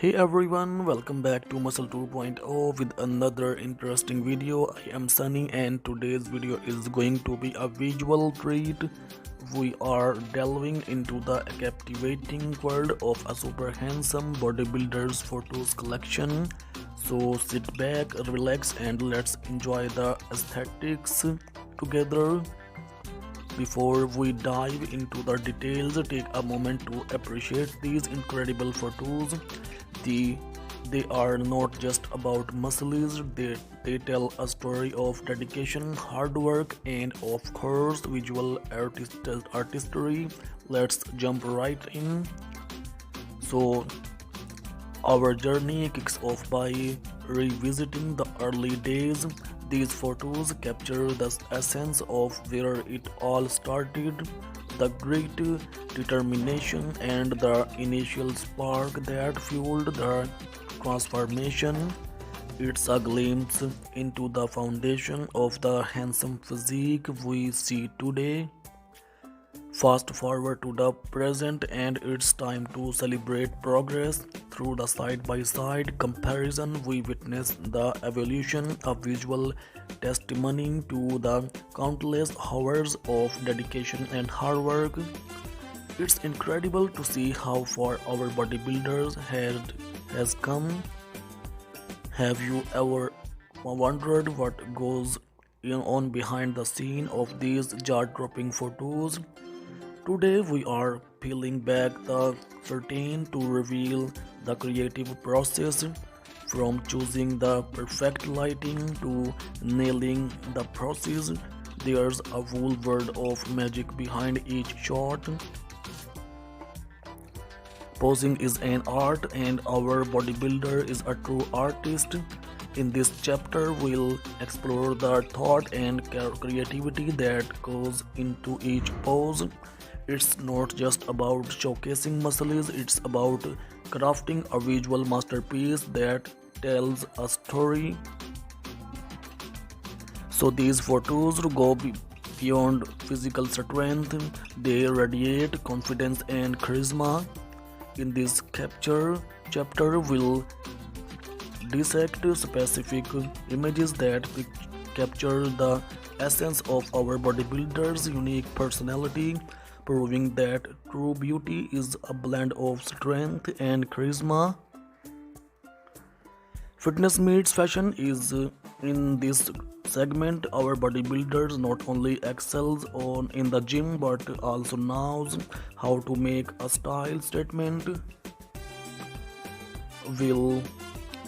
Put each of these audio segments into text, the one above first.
Hey everyone, welcome back to Muscle 2.0 with another interesting video. I am Sunny and today's video is going to be a visual treat. We are delving into the captivating world of a super handsome bodybuilder's photos collection. So sit back, relax and let's enjoy the aesthetics together. Before we dive into the details, take a moment to appreciate these incredible photos. The, they are not just about muscles, they tell a story of dedication, hard work, and of course, visual artistry. Let's jump right in. So, our journey kicks off by revisiting the early days. These photos capture the essence of where it all started, the great determination and the initial spark that fueled the transformation. It's a glimpse into the foundation of the handsome physique we see today. Fast forward to the present, and it's time to celebrate progress. Through the side by side comparison, we witness the evolution of visual testimony to the countless hours of dedication and hard work. It's incredible to see how far our bodybuilders has come. Have you ever wondered what goes on behind the scene of these jaw-dropping photos? Today we are peeling back the curtain to reveal the creative process, from choosing the perfect lighting to nailing the process. There's a whole world of magic behind each shot. Posing is an art and our bodybuilder is a true artist. In this chapter, we'll explore the thought and creativity that goes into each pose. It's not just about showcasing muscles, it's about crafting a visual masterpiece that tells a story. So these photos go beyond physical strength, they radiate confidence and charisma. In this chapter will dissect specific images that capture the essence of our bodybuilder's unique personality, proving that true beauty is a blend of strength and charisma. Fitness meets fashion is in this segment. Our bodybuilders not only excels on in the gym but also knows how to make a style statement. We'll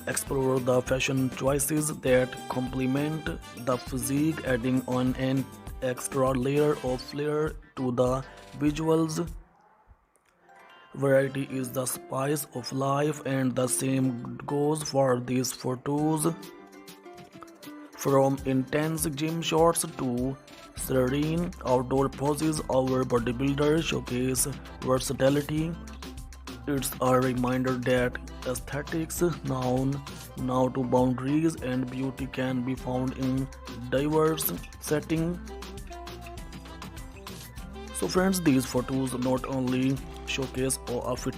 explore the fashion choices that complement the physique, adding on an extra layer of flair to the visuals. Variety is the spice of life, and the same goes for these photos. From intense gym shots to serene outdoor poses, our bodybuilders showcase versatility. It's a reminder that aesthetics, now to boundaries, and beauty can be found in diverse settings. So friends, these photos not only showcase a fit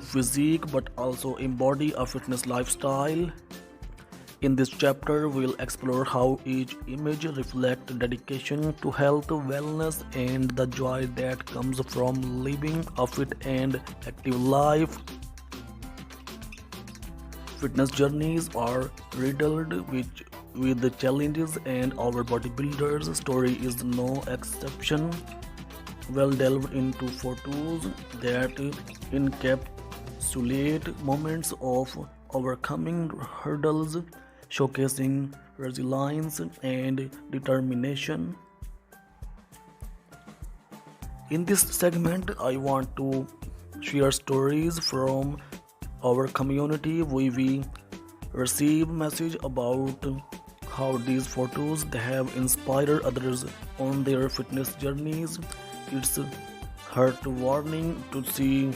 physique but also embody a fitness lifestyle. In this chapter, we'll explore how each image reflects dedication to health, wellness, and the joy that comes from living a fit and active life. Fitness journeys are riddled with the challenges, and our bodybuilder's story is no exception. Well delved into photos that encapsulate moments of overcoming hurdles, showcasing resilience and determination. In this segment, I want to share stories from our community. We receive message about how these photos they have inspired others on their fitness journeys. It's heartwarming to see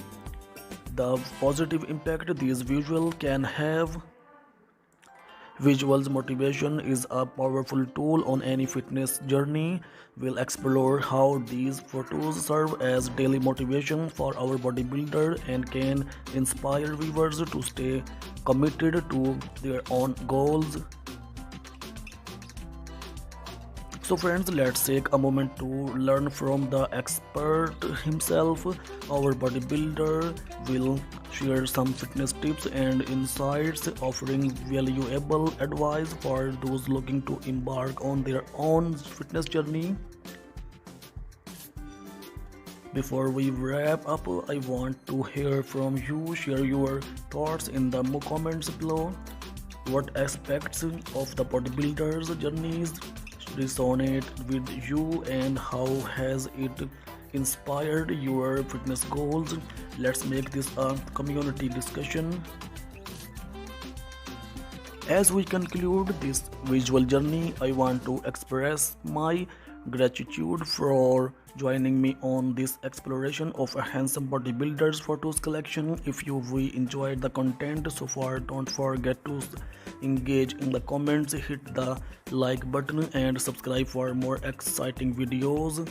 the positive impact these visuals can have. Visuals motivation is a powerful tool on any fitness journey. We'll explore how these photos serve as daily motivation for our bodybuilder and can inspire viewers to stay committed to their own goals. So friends, let's take a moment to learn from the expert himself. Our bodybuilder will share some fitness tips and insights, offering valuable advice for those looking to embark on their own fitness journey. Before we wrap up, I want to hear from you. Share your thoughts in the comments below. What aspects of the bodybuilder's journeys resonate with you and how has it inspired your fitness goals? Let's make this a community discussion. As we conclude this visual journey, I want to express my gratitude for joining me on this exploration of a handsome bodybuilder's photos collection. If we enjoyed the content so far, don't forget to engage in the comments, hit the like button and subscribe for more exciting videos.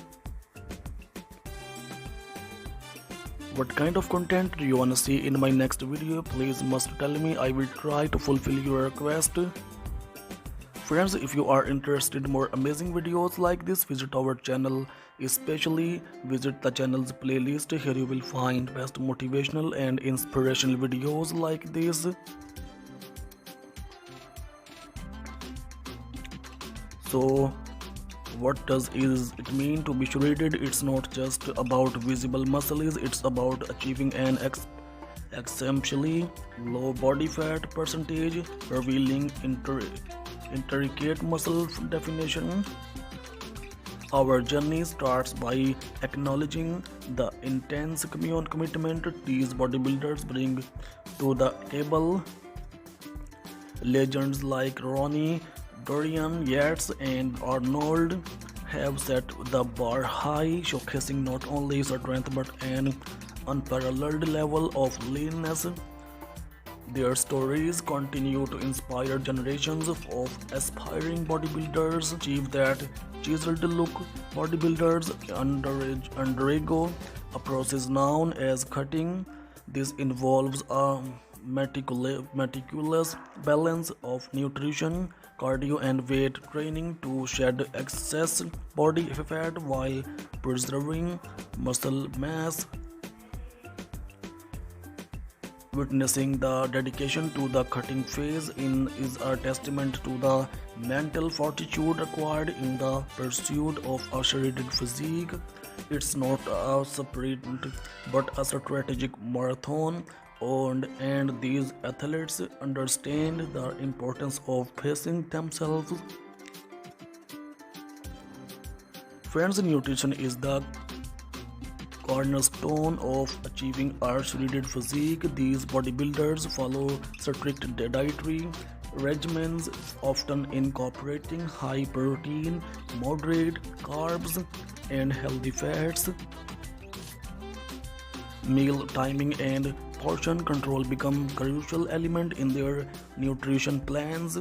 What kind of content do you want to see in my next video? Please must tell me. I will try to fulfill your request. Friends, if you are interested in more amazing videos like this, visit our channel, especially visit the channel's playlist. Here you will find best motivational and inspirational videos like this. So what does it mean to be shredded? It's not just about visible muscles, it's about achieving an exceptionally low body fat percentage, revealing intricate muscle definition. Our journey starts by acknowledging the intense commitment these bodybuilders bring to the table. Legends like Ronnie, Dorian Yates and Arnold have set the bar high, showcasing not only strength but an unparalleled level of leanness. Their stories continue to inspire generations of aspiring bodybuilders achieve that chiseled look. Bodybuilders undergo a process known as cutting. This involves a meticulous balance of nutrition, cardio and weight training to shed excess body fat while preserving muscle mass. Witnessing the dedication to the cutting phase is a testament to the mental fortitude required in the pursuit of a shredded physique. It's not a sprint but a strategic marathon, and these athletes understand the importance of pacing themselves. Friends, nutrition is the cornerstone of achieving a shredded physique. These bodybuilders follow strict dietary regimens, often incorporating high protein, moderate carbs, and healthy fats. Meal timing and portion control become crucial element in their nutrition plans.